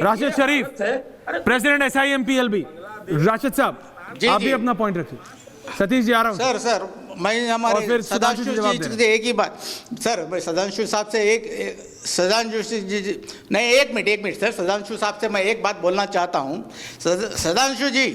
राशिद शरीफ, president SIMPLB, Rashid साहब आप भी अपना पॉइंट रखिए। सतीश जी आ रहा हूं। सर मैं हमारे सदांशु जी से एक ही बात, सर मैं सदांशु साहब से सदांशु जी नहीं, एक मिनट सर, सदांशु साहब से मैं एक बात बोलना चाहता हूं। सदांशु जी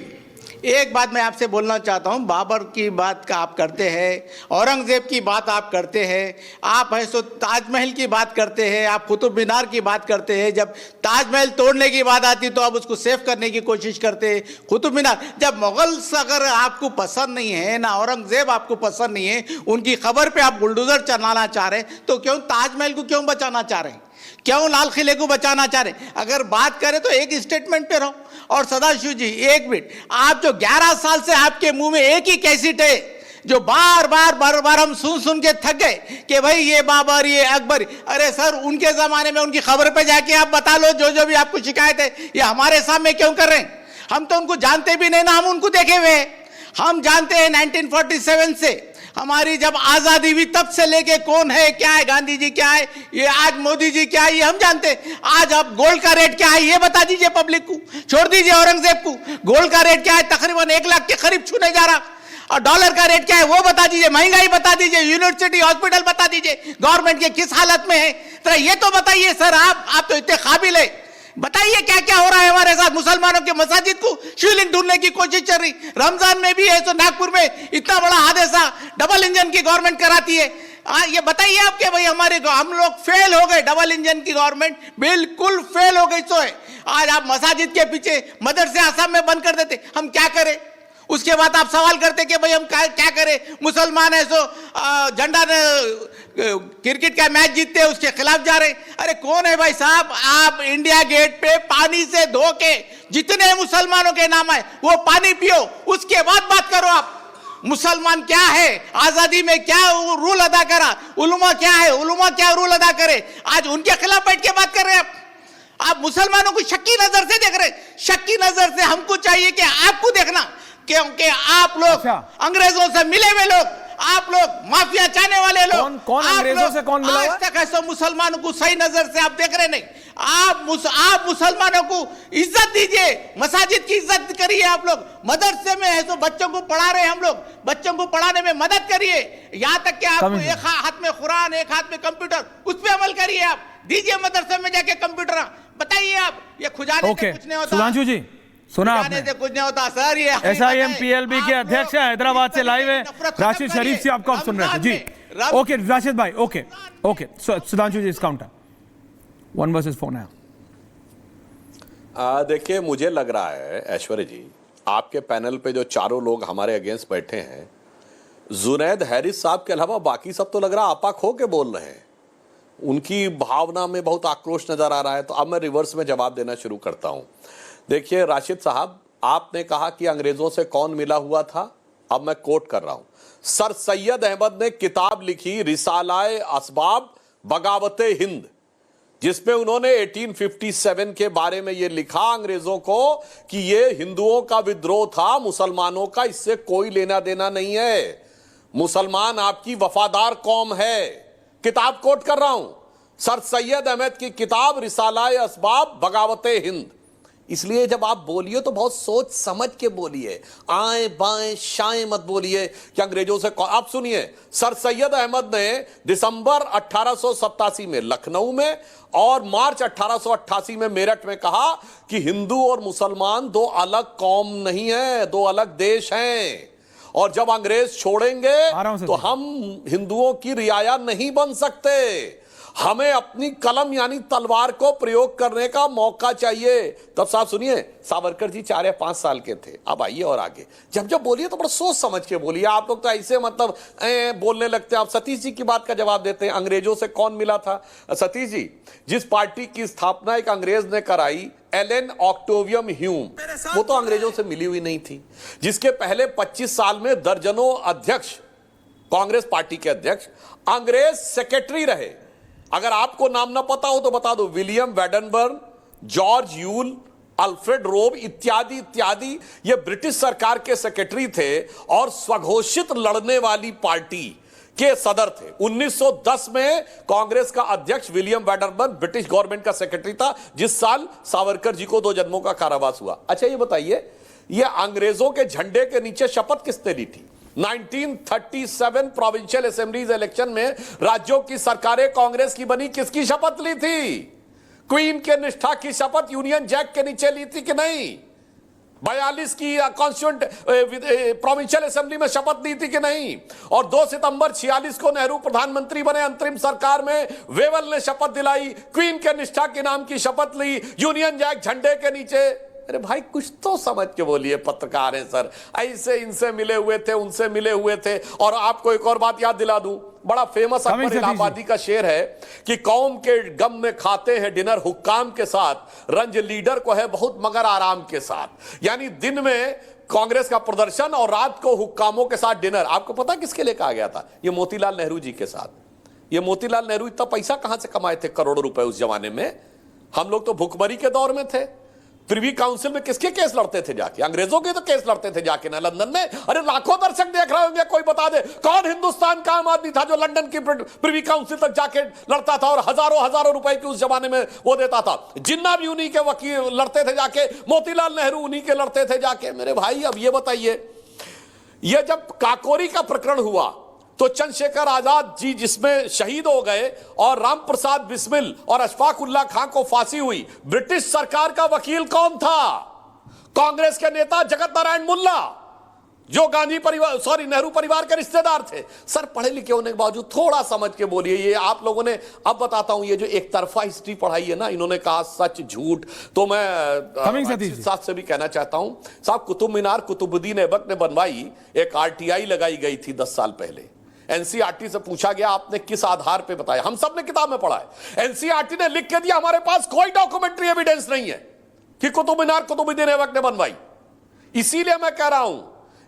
एक बात मैं आपसे बोलना चाहता हूं, बाबर की बात का आप करते हैं, औरंगजेब की बात आप करते हैं, आप है सो ताजमहल की बात करते हैं, आप कुतुब मीनार की बात करते हैं। जब ताजमहल तोड़ने की बात आती तो आप उसको सेव करने की कोशिश करते हैं। कुतुब मीनार, जब मुगल्स अगर आपको पसंद नहीं है ना, औरंगजेब आपको पसंद नहीं है, उनकी खबर पे आप बुलडोजर चलाना चाह रहे हैं, तो क्यों ताजमहल को क्यों बचाना चाह रहे हैं, क्यों लाल किले को बचाना चाह रहे हैं? अगर बात करें तो एक स्टेटमेंट पे रहो। और सदाशिव जी एक मिनट, आप जो 11 साल से आपके मुंह में एक ही कैसेट है जो बार बार हम सुन के थक गए कि भाई ये बाबर ये अकबर। अरे सर उनके जमाने में उनकी खबर पे जाके आप बता लो, जो भी आपको शिकायत है ये हमारे सामने क्यों कर रहे हैं? हम तो उनको जानते भी नहीं ना, हम उनको देखे हुए हैं। हम जानते हैं 1947 से हमारी जब आजादी हुई तब से लेके कौन है क्या है, गांधी जी क्या है, ये आज मोदी जी क्या है, ये हम जानते हैं। आज अब गोल्ड का रेट क्या है ये बता दीजिए पब्लिक को, छोड़ दीजिए औरंगजेब को। गोल्ड का रेट क्या है, तकरीबन 1 लाख के करीब छूने जा रहा। और डॉलर का रेट क्या है वो बता दीजिए, महंगाई बता दीजिए, यूनिवर्सिटी हॉस्पिटल बता दीजिए, गवर्नमेंट के किस हालत में है, तो ये तो बताइए सर। आप तो इतने काबिल है, बताइए क्या क्या हो रहा है हमारे साथ। मुसलमानों के मसाजिद को शिवलिंग ढूंढने की कोशिश चल रही। रमजान में भी है तो नागपुर में इतना बड़ा हादसा डबल इंजन की गवर्नमेंट कराती है। ये बताइए आप कि भाई हम लोग फेल हो गए, डबल इंजन की गवर्नमेंट बिल्कुल फेल हो गई। तो है आज आप मसाजिद के पीछे मदरसे आसाम में बंद कर देते, हम क्या करें? उसके बाद आप सवाल करते कि भाई हम क्या करें, मुसलमान है सो झंडा क्रिकेट का मैच जीतते हैं उसके खिलाफ जा रहे। अरे कौन है भाई साहब? आप इंडिया गेट पे पानी से धो के जितने मुसलमानों के नाम है वो पानी पियो, उसके बाद बात करो। आप मुसलमान क्या है, आजादी में क्या रूल अदा करा, उलमा क्या है, उलमा क्या रूल अदा करे, आज उनके खिलाफ बैठ के बात कर रहे हैं आप मुसलमानों को शक्की नजर से देख रहे। शक्की नजर से हमको चाहिए कि आपको देखना, क्योंकि आप लोग अंग्रेजों से मिले हुए लोग, आप लोग माफिया चाहने वाले लोग। कौन अंग्रेजों से कौन मिला? आज तक ऐसा मुसलमानों को सही नजर से आप देख रहे नहीं। आप मुसलमानों को इज्जत दीजिए, मसाजिद की इज्जत करिए। आप लोग मदरसे में है तो बच्चों को पढ़ा रहे हैं, हम लोग बच्चों को पढ़ाने में मदद करिए। यहाँ तक कि आपको एक हाथ में कुरान एक हाथ में कंप्यूटर, उस पर अमल करिए। आप दीजिए मदरसे में जाके कंप्यूटर। बताइए आप ये खुजाने से कुछ नहीं होता। सुधांशु जी सुना आपने, कुछ नहीं होता सर। ये SIMPLB के अध्यक्ष हैं, हैदराबाद से लाइव है। राशिद शरीफ से आपको आप सुन रहे थे जी। ओके राशिद भाई, ओके सुधांशु जी, इस काउंटर 1 वर्सेस 4 है। देखिए मुझे लग रहा है ऐश्वर्य जी, आपके पैनल पे जो चारों लोग हमारे अगेंस्ट बैठे हैं, जुनैद हैरिस साहब के अलावा बाकी सब तो लग रहा आपाक हो के बोल रहे हैं। उनकी भावना में बहुत आक्रोश नजर आ रहा है। तो अब मैं रिवर्स में जवाब देना शुरू करता हूं। देखिए राशिद साहब, आपने कहा कि अंग्रेजों से कौन मिला हुआ था। अब मैं कोट कर रहा हूं, सर सैयद अहमद ने किताब लिखी रिसालाए असबाब बगावते हिंद, जिसमें उन्होंने 1857 के बारे में यह लिखा अंग्रेजों को कि यह हिंदुओं का विद्रोह था, मुसलमानों का इससे कोई लेना देना नहीं है, मुसलमान आपकी वफादार कौम है। किताब कोट कर रहा हूं, सर सैयद अहमद की किताब रिसालाए असबाब बगावते हिंद। इसलिए जब आप बोलिए तो बहुत सोच समझ के बोलिए, आए बाएं शाएं मत बोलिए कि अंग्रेजों से। आप सुनिए, सर सैयद अहमद ने दिसंबर 1887 में लखनऊ में और मार्च 1888 में मेरठ में कहा कि हिंदू और मुसलमान दो अलग कौम नहीं है, दो अलग देश हैं, और जब अंग्रेज छोड़ेंगे तो हम हिंदुओं की रियाया नहीं बन सकते। हमें अपनी कलम यानी तलवार को प्रयोग करने का मौका चाहिए। तब साहब सुनिए, सावरकर जी 4 या 5 साल के थे। अब आइए और आगे जब बोलिए तो बड़ा सोच समझ के बोलिए। आप लोग तो ऐसे मतलब बोलने लगते हैं। आप सतीश जी की बात का जवाब देते हैं, अंग्रेजों से कौन मिला था। सतीश जी, जिस पार्टी की स्थापना एक अंग्रेज ने कराई, एलन ऑक्टेवियम ह्यूम, वो तो अंग्रेजों से मिली हुई नहीं थी। जिसके पहले 25 साल में दर्जनों अध्यक्ष, कांग्रेस पार्टी के अध्यक्ष अंग्रेज सेक्रेटरी रहे। अगर आपको नाम ना पता हो तो बता दो, विलियम वेडनबर्न, जॉर्ज यूल, अल्फ्रेड रोब इत्यादि इत्यादि, ये ब्रिटिश सरकार के सेक्रेटरी थे। और स्वघोषित लड़ने वाली पार्टी के सदर थे। 1910 में कांग्रेस का अध्यक्ष विलियम वैडरबर्न ब्रिटिश गवर्नमेंट का सेक्रेटरी था, जिस साल सावरकर जी को 2 जन्मों का कारावास हुआ। अच्छा ये बताइए, ये अंग्रेजों के झंडे के नीचे शपथ किसने ली थी? 1937 प्रोविंशियल असेंबलीज इलेक्शन में राज्यों की सरकारें कांग्रेस की बनी, किसकी शपथ ली थी? क्वीन के निष्ठा की शपथ यूनियन जैक के नीचे ली थी कि नहीं? 42 की कॉन्स्टिट्यूंट प्रोविंशियल असेंबली में शपथ ली थी कि नहीं? और 2 सितंबर 46 को नेहरू प्रधानमंत्री बने, अंतरिम सरकार में वेवल ने शपथ दिलाई, क्वीन के निष्ठा के नाम की शपथ ली, यूनियन जैक झंडे के नीचे। अरे भाई कुछ तो समझ के बोलिए, पत्रकार हैं सर, ऐसे इनसे मिले हुए थे, उनसे मिले हुए थे। और आपको एक और बात याद दिला दूं, बड़ा फेमस अकबर इलाहाबादी का शेर है कि कौम के गम में खाते हैं डिनर हुक्काम के साथ, रंज लीडर को है बहुत मगर आराम के साथ। यानी दिन में कांग्रेस का प्रदर्शन और रात को हुक्कामों के साथ डिनर। आपको पता किसके लिए कहा गया था? ये मोतीलाल नेहरू जी के साथ। ये मोतीलाल नेहरू इतना पैसा कहां से कमाए थे, करोड़ों रुपए उस जमाने में? हम लोग तो भुखमरी के दौर में थे। प्रिवी काउंसिल में किसके केस लड़ते थे जाके? अंग्रेजों के तो केस लड़ते थे जाके ना लंदन में। अरे लाखों दर्शक देख रहे होंगे, कोई बता दे कौन हिंदुस्तान का आम आदमी था जो लंदन की प्रिवी काउंसिल तक जाके लड़ता था और हजारों रुपए की उस जमाने में वो देता था। जिन्ना भी उन्हीं के वकील लड़ते थे जाके, मोतीलाल नेहरू उन्हीं के लड़ते थे जाके। मेरे भाई अब ये बताइए, ये जब काकोरी का प्रकरण हुआ तो चंद्रशेखर आजाद जी जिसमें शहीद हो गए और राम प्रसाद बिस्मिल और अशफाक उल्ला खां को फांसी हुई, ब्रिटिश सरकार का वकील कौन था? कांग्रेस के नेता जगत नारायण मुल्ला, जो गांधी परिवार नेहरू परिवार के रिश्तेदार थे। सर पढ़े लिखे होने के बावजूद थोड़ा समझ के बोलिए। ये आप लोगों ने, अब बताता हूं, ये जो एक तरफा हिस्ट्री पढ़ाई है ना, इन्होंने कहा सच झूठ, तो मैं साहब से भी कहना चाहता हूं, साहब कुतुब मीनार कुतुबुद्दीन ऐबक ने बनवाई, एक आरटीआई लगाई गई थी 10 साल पहले। एनसीईआरटी से पूछा गया आपने किस आधार पे बताया? हम सब ने किताब में पढ़ा है। एनसीईआरटी ने लिख के दिया हमारे पास कोई डॉक्यूमेंट्री एविडेंस नहीं है कि कुतुब मीनार कुतुबुद्दीन ऐबक ने बनवाई। इसीलिए मैं कह रहा हूं,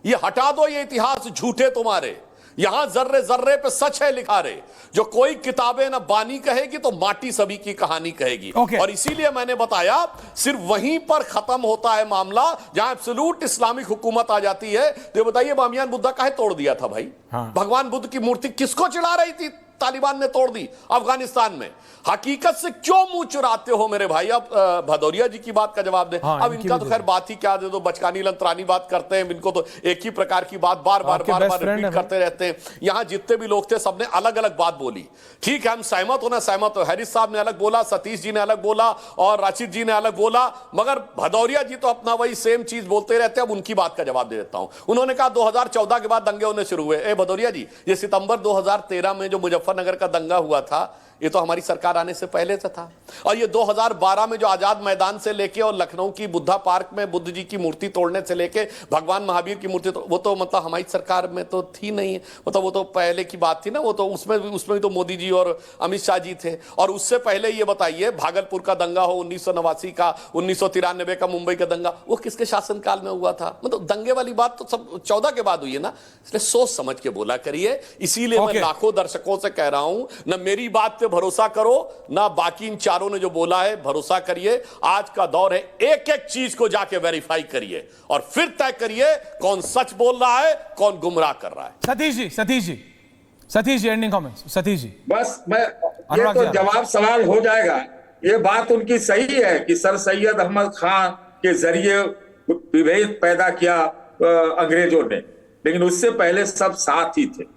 ये हटा दो ये इतिहास झूठे तुम्हारे। यहां जर्रे जर्रे पे सच है लिखा रे। जो कोई किताबें ना बानी कहेगी तो माटी सभी की कहानी कहेगी। और इसीलिए मैंने बताया, सिर्फ वहीं पर खत्म होता है मामला जहां एब्सोल्यूट इस्लामिक हुकूमत आ जाती है। तो बताइए बामियान बुद्धा काहे तोड़ दिया था भाई? भगवान बुद्ध की मूर्ति किसको चिढ़ा रही थी? तालिबान ने तोड़ दी अफगानिस्तान में। हकीकत से क्यों मुंह चुराते हो मेरे भाई? अब भदौरिया जी की बात का जवाब दें। अब इनका तो खैर बात ही क्या दे दो, बचकानी लंतरानी बात करते हैं। इनको तो एक ही प्रकार की बात बार बार रिपीट करते रहते हैं। यहां जितने भी लोग थे सबने अलग अलग बात बोली। ठीक है, हम सहमत हो ना सहमत हो, हैरिस साहब ने अलग बोला, सतीश जी ने अलग बोला और राशिद जी ने अलग बोला, मगर भदौरिया जी तो अपना वही सेम चीज बोलते रहते हैं। अब उनकी बात का जवाब दे देता हूं। उन्होंने कहा 2014 के बाद दंगे होने शुरू हुए। ए भदौरिया जी, ये सितंबर 2013 में जो मुजफ्फरनगर का दंगा हुआ था, ये तो हमारी सरकार आने से पहले से था। और ये 2012 में जो आजाद मैदान से लेके और लखनऊ की बुद्धा पार्क में बुद्ध जी की मूर्ति तोड़ने से लेके भगवान महावीर की मूर्ति, वो तो मतलब हमारी सरकार में तो थी नहीं, मतलब वो तो पहले की बात थी ना। वो तो उसमें भी तो मोदी जी और अमित शाह जी थे। और उससे पहले ये बताइए, भागलपुर का दंगा हो 1989 का, 1993 का मुंबई का दंगा, वो किसके शासनकाल में हुआ था? मतलब दंगे वाली बात तो सब 14 के बाद हुई है ना। इसलिए सोच समझ के बोला करिए। इसीलिए मैं लाखों दर्शकों से कह रहा हूं, न मेरी बात भरोसा करो ना बाकी इन चारों ने जो बोला है भरोसा करिए। आज का दौर है, एक एक चीज को जाके वेरीफाई करिए और फिर तय करिए कौन सच बोल रहा है, कौन गुमराह कर रहा है। Satish ji ending comments. सतीश जी बस मैं ये तो जवाब सवाल हो जाएगा। ये बात उनकी सही है कि सर सैयद अहमद खान के जरिए विभेद पैदा किया अंग्रेजों ने, लेकिन उससे पहले सब साथ ही थे।